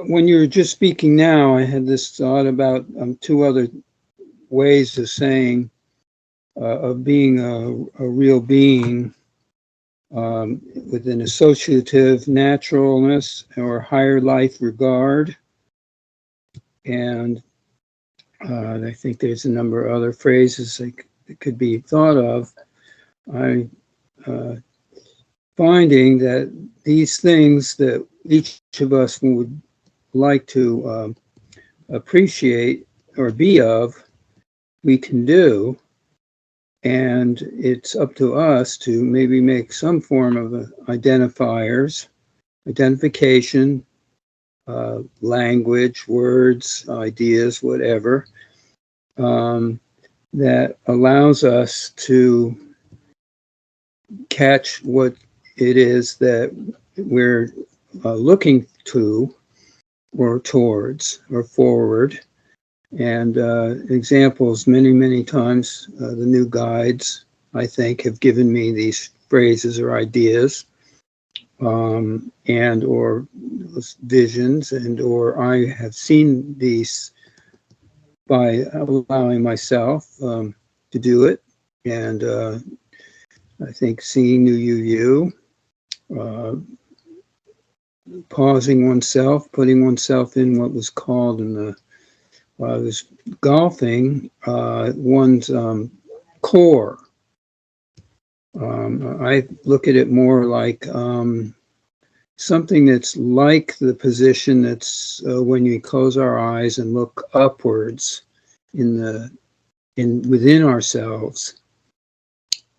when you were just speaking now, I had this thought about two other ways of saying, of being a real being, with an associative naturalness or higher life regard. And I think there's a number of other phrases that could be thought of. I finding that these things that each of us would like to appreciate or be of, we can do, and it's up to us to maybe make some form of identification, language, words, ideas, whatever, that allows us to catch what it is that we're looking to or towards or forward. And examples, many times, the new guides, I think, have given me these phrases or ideas, and or visions, and or I have seen these by allowing myself to do it. And I think seeing new you, pausing oneself, putting oneself in what was called in the, while I was golfing, one's core. I look at it more like something that's like the position that's when you close our eyes and look upwards within ourselves.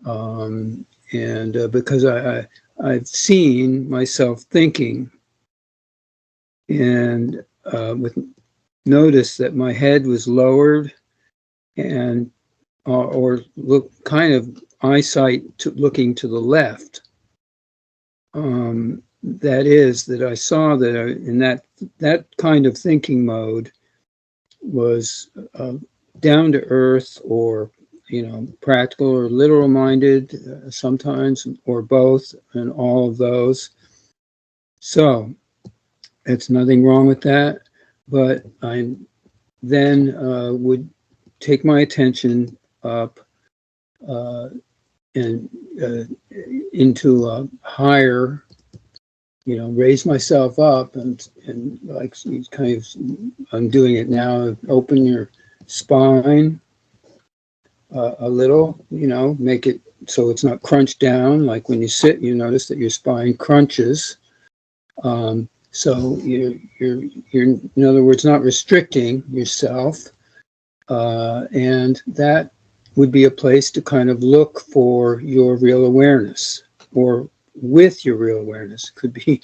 Because I've seen myself thinking, and notice that my head was lowered, and or look kind of eyesight looking to the left. That is, that I saw that in that kind of thinking mode was down to earth, or practical or literal minded, sometimes, or both, and all of those. So it's nothing wrong with that, but I then would take my attention up and into a higher, raise myself up, and like kind of, I'm doing it now, open your spine a little, make it so it's not crunched down. Like when you sit, you notice that your spine crunches. So you're in other words, not restricting yourself. And that would be a place to kind of look for your real awareness, or with your real awareness. It could be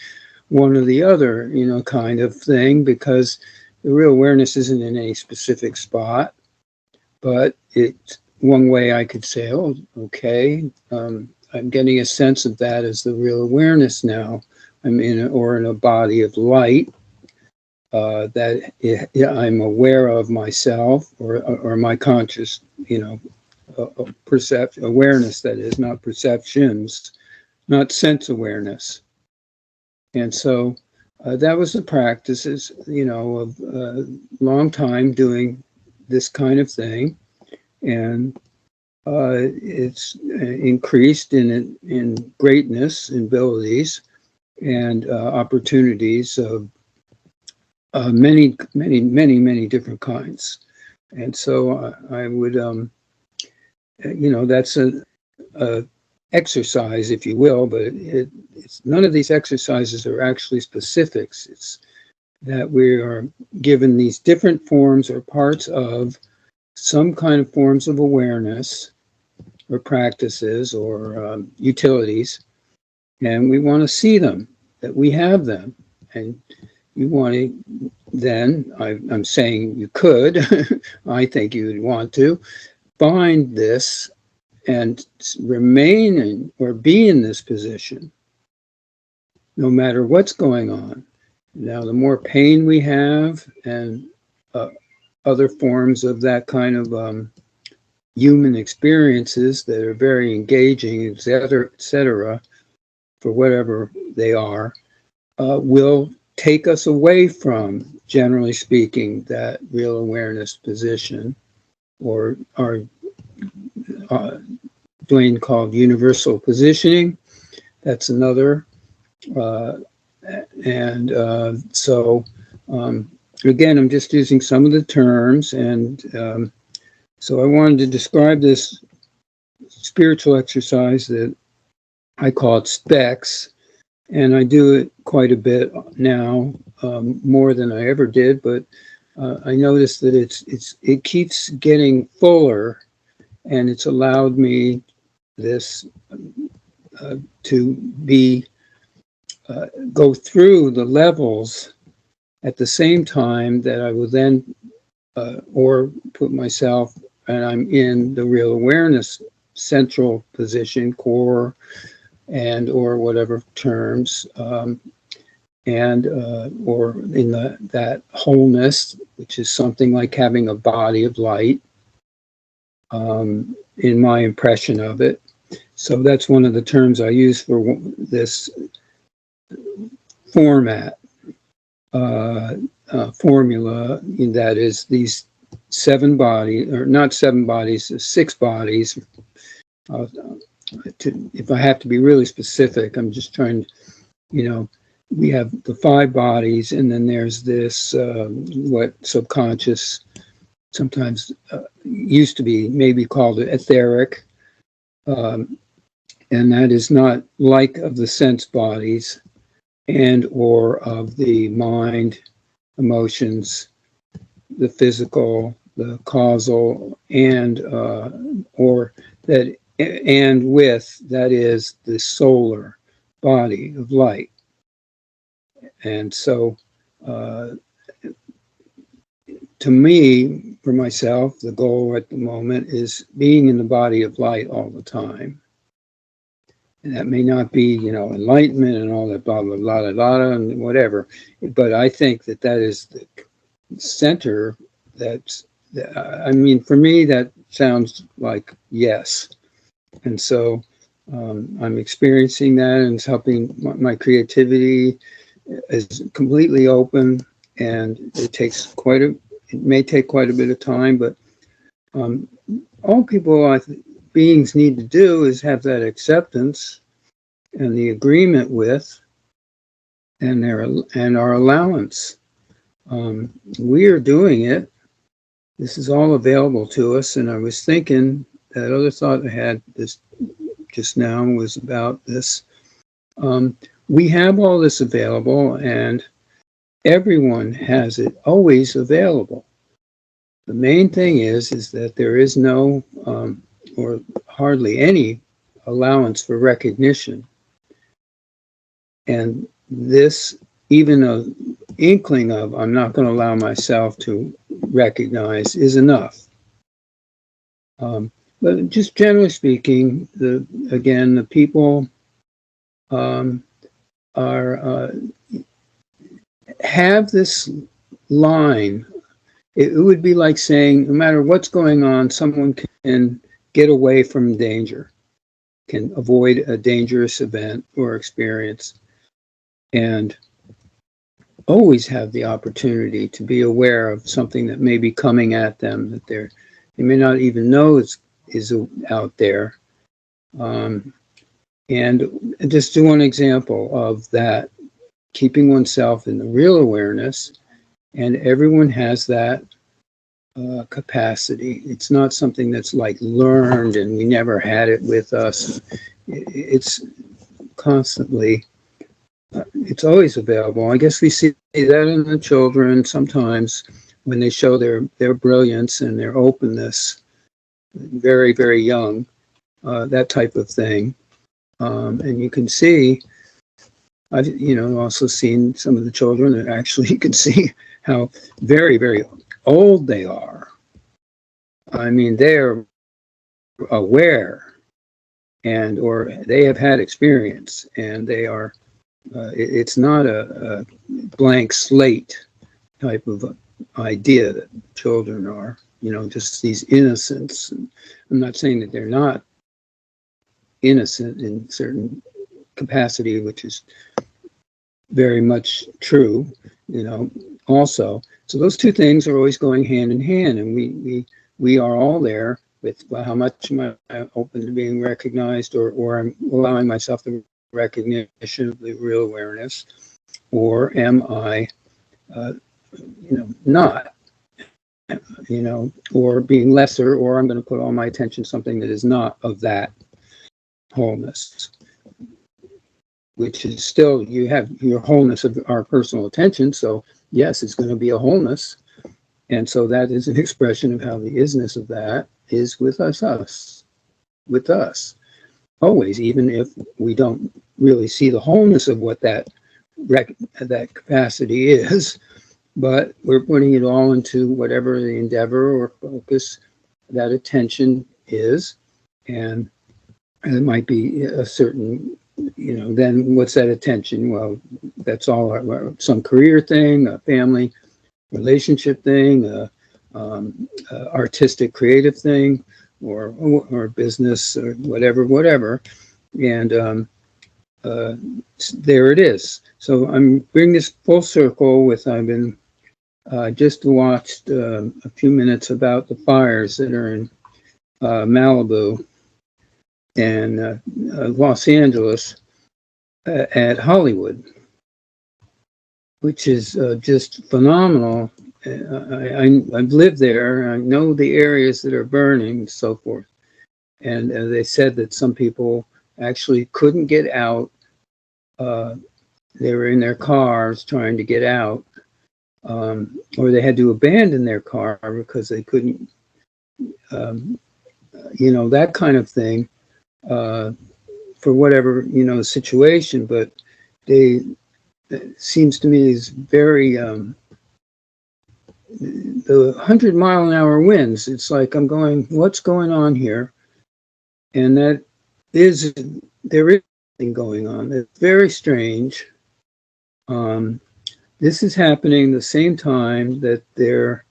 one or the other, kind of thing, because the real awareness isn't in any specific spot, but it's one way I could say, oh, okay, I'm getting a sense of that as the real awareness now. I'm in a body of light that I'm aware of myself, or my conscious, awareness, that is, not perceptions, not sense awareness. And so that was the practices, of a long time doing this kind of thing. And it's increased in greatness, in abilities, and opportunities of many different kinds. And so I would, that's a exercise, if you will, but it's none of these exercises are actually specifics. It's that we are given these different forms or parts of some kind of forms of awareness, or practices, or utilities, and we want to see them, that we have them. And you want to, then, I'm saying you could, I think you would want to find this and remain in, or be in this position, no matter what's going on. Now, the more pain we have, and other forms of that kind of human experiences that are very engaging, et cetera, for whatever they are, will take us away from, generally speaking, that real awareness position, or our DUANE called universal positioning. That's another. So again, I'm just using some of the terms, and so I wanted to describe this spiritual exercise that I call it SPECS, and I do it quite a bit now, more than I ever did, but I noticed that it keeps getting fuller, and it's allowed me this to be go through the levels at the same time that I will then or put myself, and I'm in the real awareness central position, core, and or whatever terms, and or in that wholeness, which is something like having a body of light, in my impression of it. So that's one of the terms I use for this format, formula, that is these 7 bodies, or not 7 bodies, 6 bodies. If I have to be really specific, I'm just trying to, we have the 5 bodies, and then there's this, what subconscious sometimes used to be maybe called etheric, and that is not like of the sense bodies and or of the mind, emotions, the physical, the causal, and or that, and with, that is the solar body of light. And so to me, for myself, the goal at the moment is being in the body of light all the time. And that may not be, enlightenment and all that blah, blah, blah, blah, blah, and whatever. But I think that is the center. I mean, for me, that sounds like yes. And so I'm experiencing that, and it's helping my creativity is completely open, and it may take quite a bit of time, but all beings need to do is have that acceptance and the agreement with, and our allowance. We are doing it. This is all available to us. And I was thinking, that other thought I had this just now was about this. We have all this available, and everyone has it always available. The main thing is that there is no, or hardly any, allowance for recognition. And this, even an inkling of, I'm not going to allow myself to recognize, is enough. But just generally speaking, the people have this line. It would be like saying, no matter what's going on, someone can get away from danger, can avoid a dangerous event or experience, and always have the opportunity to be aware of something that may be coming at them, that they may not even know is out there. And just do one example of that, keeping oneself in the real awareness, and everyone has that capacity. It's not something that's like learned and we never had it with us. It's constantly, it's always available. I guess we see that in the children sometimes when they show their brilliance and their openness, very, very young, that type of thing. And you can see, I've also seen some of the children that actually you can see how very, very old they are. I mean, they're aware, and or they have had experience, and they are. It's not a blank slate type of idea that children are. Just these innocents. And I'm not saying that they're not innocent in certain capacity, which is very much true, also. So those two things are always going hand in hand, and we are all there with, well, how much am I open to being recognized, or I'm allowing myself the recognition of the real awareness, or am I, not, or being lesser, or I'm going to put all my attention something that is not of that wholeness, which is still, you have your wholeness of our personal attention. So yes, it's going to be a wholeness. And so that is an expression of how the isness of that is with us, always, even if we don't really see the wholeness of what that capacity is, but we're putting it all into whatever the endeavor or focus that attention is. And it might be a certain, then what's that attention? Well, that's all some career thing, a family relationship thing, artistic creative thing, or business, or whatever. And there it is. So I'm bringing this full circle with, I've been just watched a few minutes about the fires that are in Malibu and Los Angeles at Hollywood, which is just phenomenal. I've lived there. I know the areas that are burning and so forth. And they said that some people actually couldn't get out. They were in their cars trying to get out, or they had to abandon their car because they couldn't, that kind of thing, for whatever, situation. But it seems to me is very, the 100-mile-an-hour winds, it's like I'm going, what's going on here? And there is something going on. It's very strange. This is happening the same time that the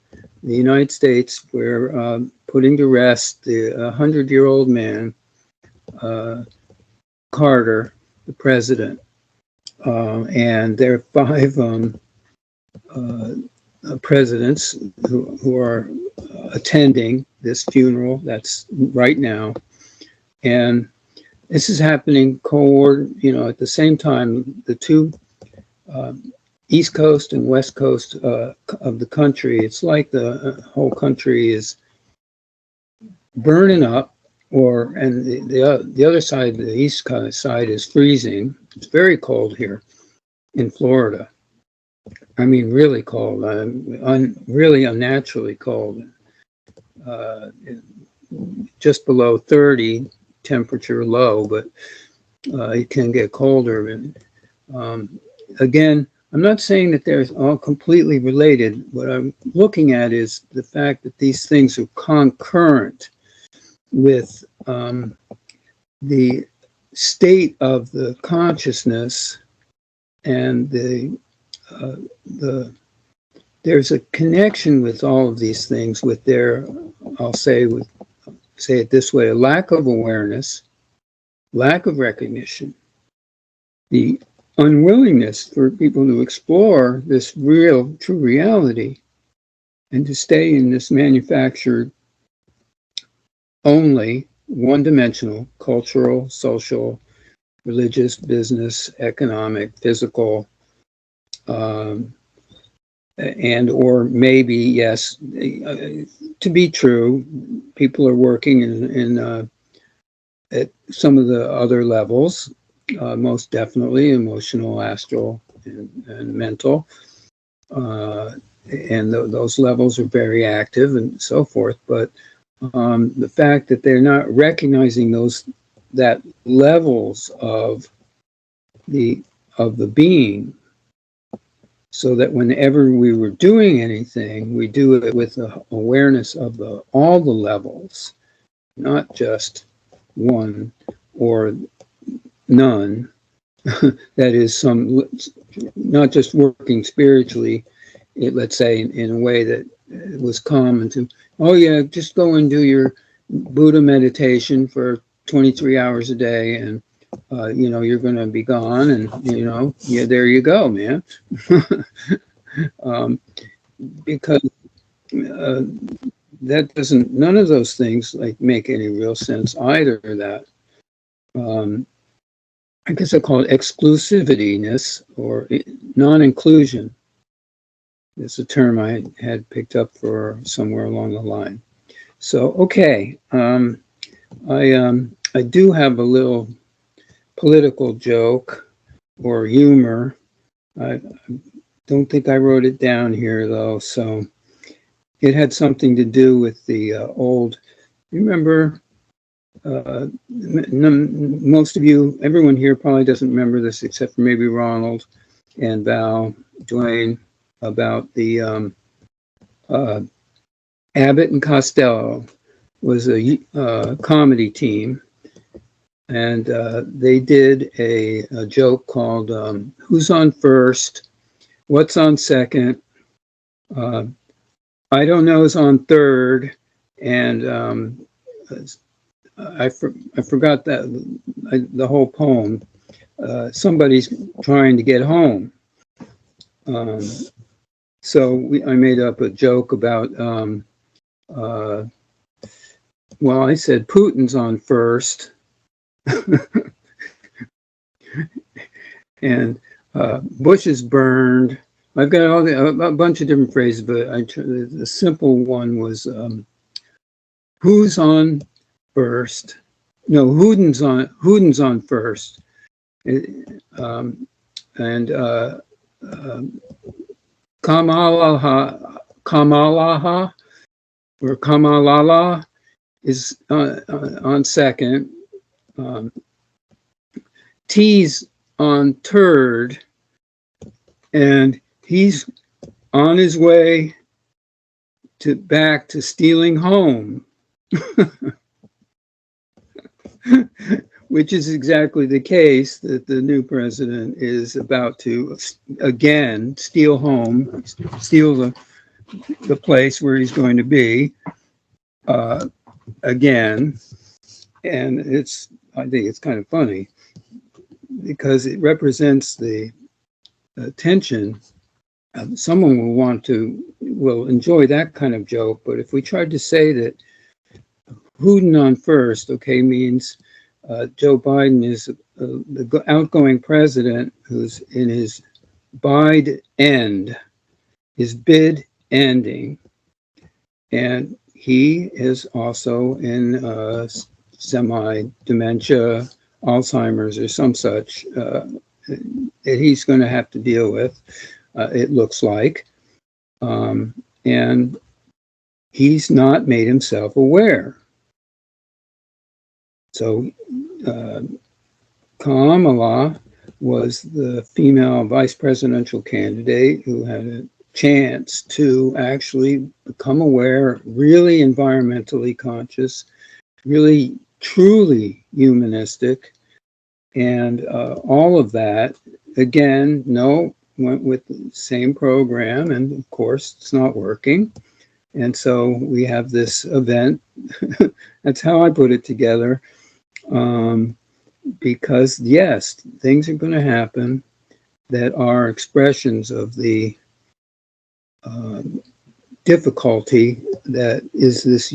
United States, we're putting to rest the 100-year-old man, Carter, the president, and there are 5 presidents who are attending this funeral that's right now. And this is happening at the same time. The two East Coast and West Coast of the country, it's like the whole country is burning up, and the other side, the east side, is freezing. It's very cold here in Florida. I mean, really cold, really unnaturally cold, just below 30 temperature low, but it can get colder. And again, I'm not saying that they're all completely related. What I'm looking at is the fact that these things are concurrent with the state of the consciousness, and there's a connection with all of these things with their, I'll say it this way, a lack of awareness, lack of recognition, the unwillingness for people to explore this real, true reality, and to stay in this manufactured, only one-dimensional, cultural, social, religious, business, economic, physical, and or maybe, yes, to be true, people are working in at some of the other levels, most definitely emotional, astral, and mental, and those levels are very active and so forth. But the fact that they're not recognizing that levels of the being, so that whenever we were doing anything, we do it with the awareness of all the levels, not just one or none. That is not just working spiritually, let's say in a way that was common to, oh yeah, just go and do your Buddha meditation for 23 hours a day, and you know, you're going to be gone, and you know, yeah, there you go, man. Because that doesn't, none of those things like make any real sense either. That I guess I call it exclusivityness or non-inclusion. It's a term I had picked up for somewhere along the line. So okay, I do have a little political joke or humor. I don't think I wrote it down here though, so it had something to do with the old. Remember, most of you, everyone here probably doesn't remember this except for maybe Ronald and Val, Dwayne, about the Abbott and Costello was a comedy team, and they did a joke called "Who's on First? What's on Second? I don't know is on third," and I forgot that the whole poem. Somebody's trying to get home. So I made up a joke about, well, I said Putin's on first. And Bush is burned. I've got a bunch of different phrases, but the simple one was, who's on first? No, Hooden's on first. Kamalala is on second. T's on third, and he's on his way back to stealing home. Which is exactly the case that the new president is about to again steal home, steal the place where he's going to be again. And I think it's kind of funny because it represents the tension. Someone will enjoy that kind of joke, but if we tried to say that Hooden on first, okay, means Joe Biden is the outgoing president who's in his bid end, his bid ending, and he is also in semi-dementia, Alzheimer's, or some such that he's going to have to deal with, it looks like, and he's not made himself aware. So Kamala was the female vice presidential candidate who had a chance to actually become aware, really environmentally conscious, really truly humanistic, and all of that. Again, went with the same program, and of course it's not working. And so we have this event. That's how I put it together. Because yes, things are going to happen that are expressions of the difficulty that is this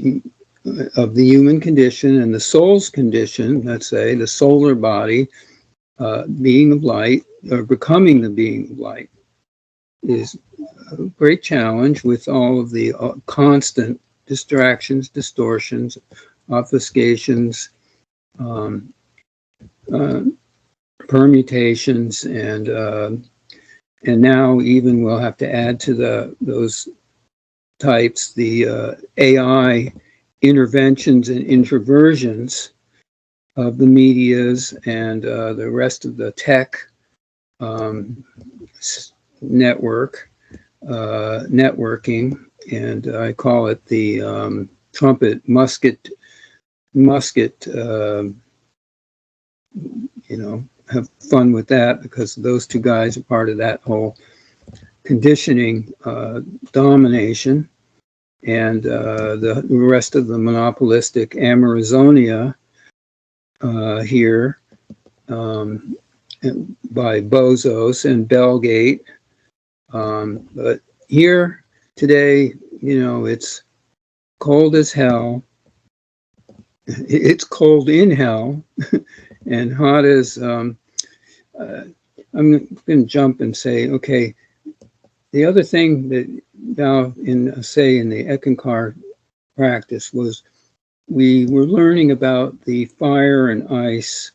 of the human condition and the soul's condition. Let's say the solar body, being of light, or becoming the being of light, is a great challenge with all of the constant distractions, distortions, obfuscations, permutations, and now even we'll have to add to those types the AI interventions and introversions of the medias and the rest of the tech networking, and I call it the trumpet musket. Have fun with that, because those two guys are part of that whole conditioning domination, and the rest of the monopolistic Amazonia here by Bozos and Belgate. But here today, you know, it's cold as hell. It's cold in hell and hot as, I'm going to jump and say, okay, the other thing that now in the Eckankar practice was we were learning about the fire and ice.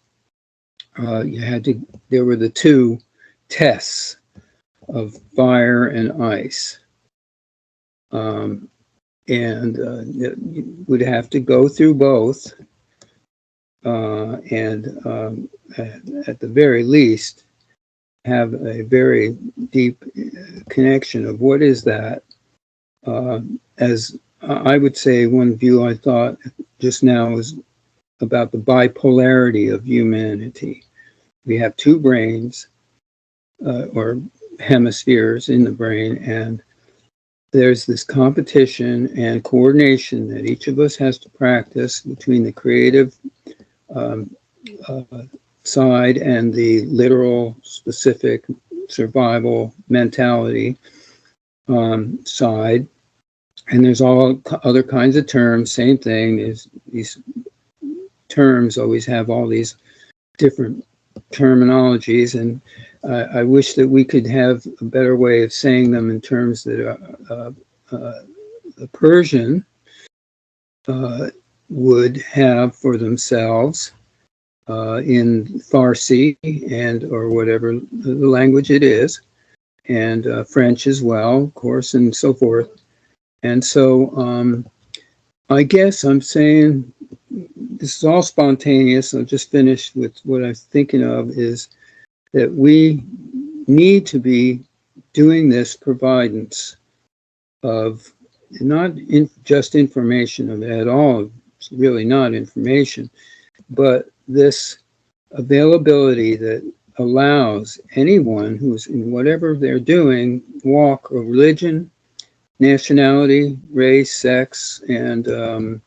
There were the two tests of fire and ice. And you would have to go through both. And at the very least, have a very deep connection of what is that. As I would say, one view I thought just now was about the bipolarity of humanity. We have two brains, or hemispheres in the brain, and there's this competition and coordination that each of us has to practice between the creative side and the literal, specific survival mentality side. And there's all other kinds of terms, same thing. Is these terms always have all these different terminologies, and I wish that we could have a better way of saying them in terms that the Persian would have for themselves in Farsi and or whatever the language it is, and French as well, of course, and so forth. And so I guess I'm saying this is all spontaneous. I'll just finish with what I'm thinking of is that we need to be doing this providence of not just information of at all, it's really not information, but this availability that allows anyone who's in whatever they're doing, walk or religion, nationality, race, sex, and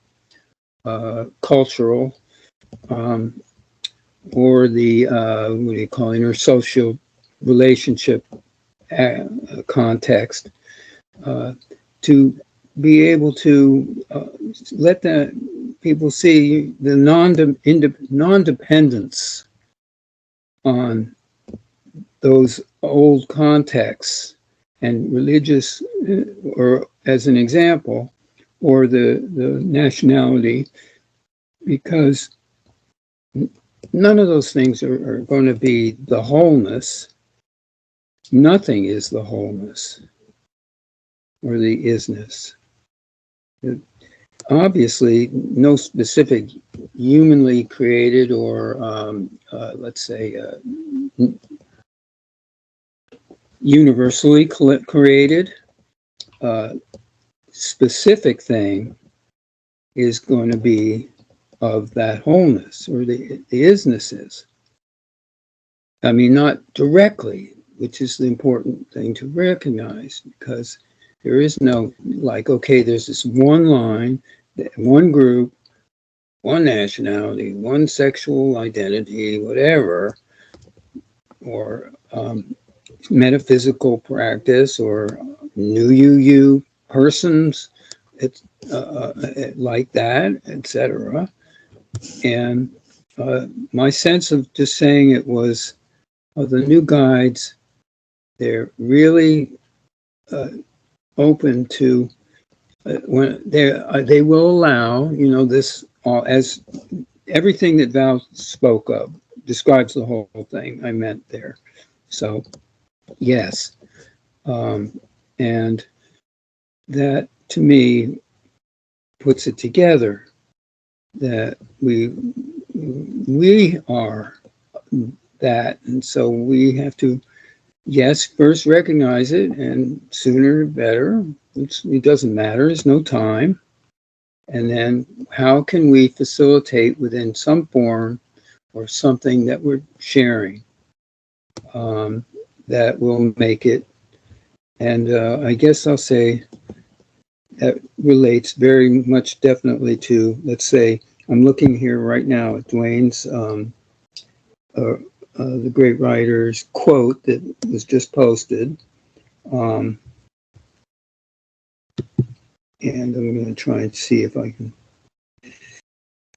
cultural, or the, what do you call it, intersocial relationship context, to be able to let the people see the non-dependence on those old contexts and religious, or as an example, or the nationality, because none of those things are going to be the wholeness. Nothing is the wholeness or the isness. Obviously, no specific humanly created or, let's say, universally created specific thing is going to be of that wholeness or the isnesses. I mean, not directly, which is the important thing to recognize, because there is no, like, okay, there's this one line, one group, one nationality, one sexual identity, whatever, or metaphysical practice, or new you persons, it's like that, etc. And my sense of just saying it was, the new guides, they're really open to when they will allow, you know, this as everything that Val spoke of describes the whole thing I meant there. So yes, and that to me puts it together that we are that, and so we have to, yes, first recognize it, and sooner better. It doesn't matter, there's no time. And then how can we facilitate within some form or something that we're sharing that will make it. And I guess I'll say that relates very much definitely to, let's say, I'm looking here right now at Dwayne's the great writer's quote that was just posted. And I'm going to try and see if I can.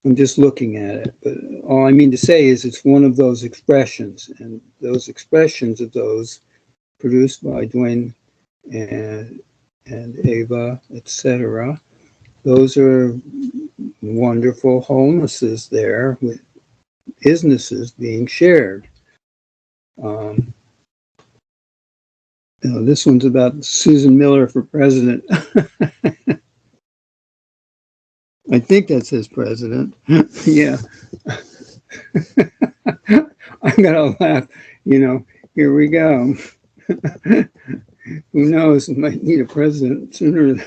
I'm just looking at it, but all I mean to say is it's one of those expressions, and those expressions of those produced by DUANE and Ava, etc. Those are wonderful wholenesses there with isnesses being shared. This one's about Susan Miller for president. I think that says president. Yeah. I'm gonna laugh. Here we go. Who knows? We might need a president sooner.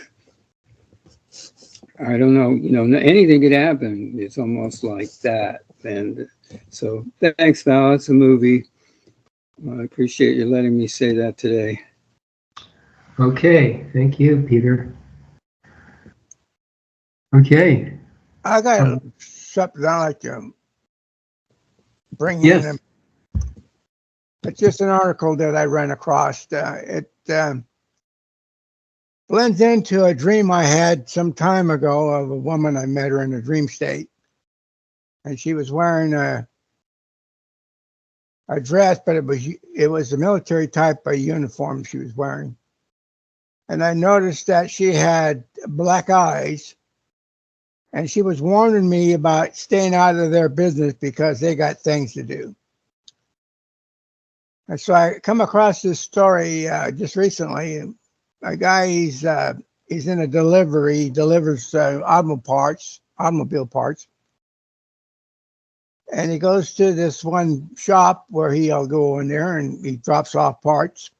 I don't know. Anything could happen. It's almost like that. And so, thanks, Val. It's a movie. I appreciate you letting me say that today. Okay, thank you, Peter. Okay. I got something I like to bring Yes. in. It's just an article that I ran across. It blends into a dream I had some time ago of a woman. I met her in a dream state, and she was wearing a dress, but it was a military type of uniform she was wearing. And I noticed that she had black eyes, and she was warning me about staying out of their business because they got things to do. And so I come across this story just recently. A guy, he's in a delivery, delivers automobile parts. And he goes to this one shop where he'll go in there and he drops off parts.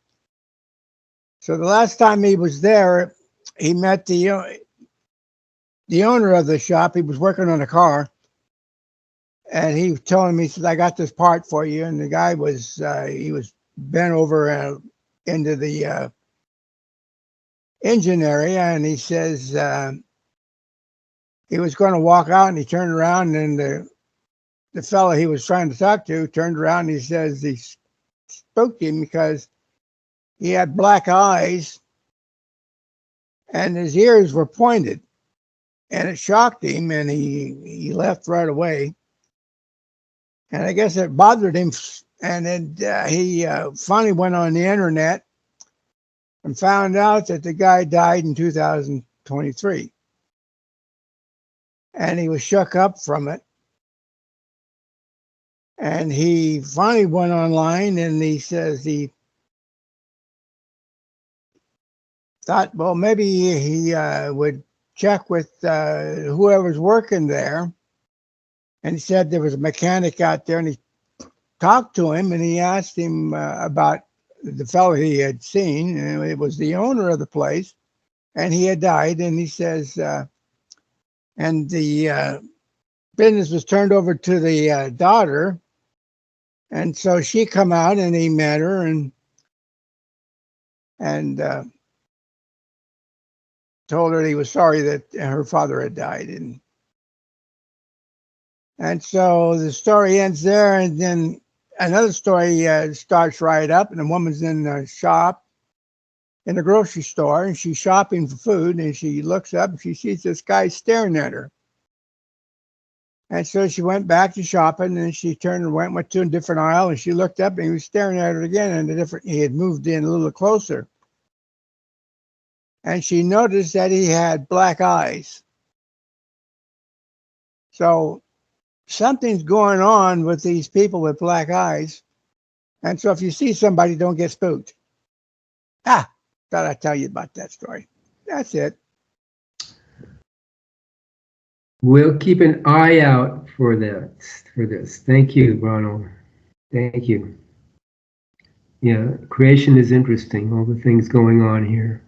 So the last time he was there, he met the owner of the shop. He was working on a car. And he was telling me, he said, I got this part for you. And the guy was, he was bent over into the engine area. And he says, he was going to walk out, and he turned around, and the fellow he was trying to talk to turned around, and he says he spoke to him because he had black eyes and his ears were pointed. And it shocked him, and he left right away. And I guess it bothered him, and then he finally went on the internet and found out that the guy died in 2023. And he was shook up from it. And he finally went online, and he says he thought, well, maybe he would check with whoever's working there. And he said there was a mechanic out there, and he talked to him, and he asked him about the fellow he had seen, and it was the owner of the place, and he had died. And he says, and the business was turned over to the daughter, and so she come out, and he met her, and told her he was sorry that her father had died, and so the story ends there, and then another story starts right up, and the woman's in the shop, in the grocery store, and she's shopping for food, and she looks up, and she sees this guy staring at her. And so she went back to shopping, and she turned and went to a different aisle, and she looked up, and he was staring at her again, and he had moved in a little closer. And she noticed that he had black eyes. So something's going on with these people with black eyes. And so if you see somebody, don't get spooked. Thought I'd tell you about that story. That's it. We'll keep an eye out for this. Thank you, Ronald. Thank you. Yeah, creation is interesting, all the things going on here.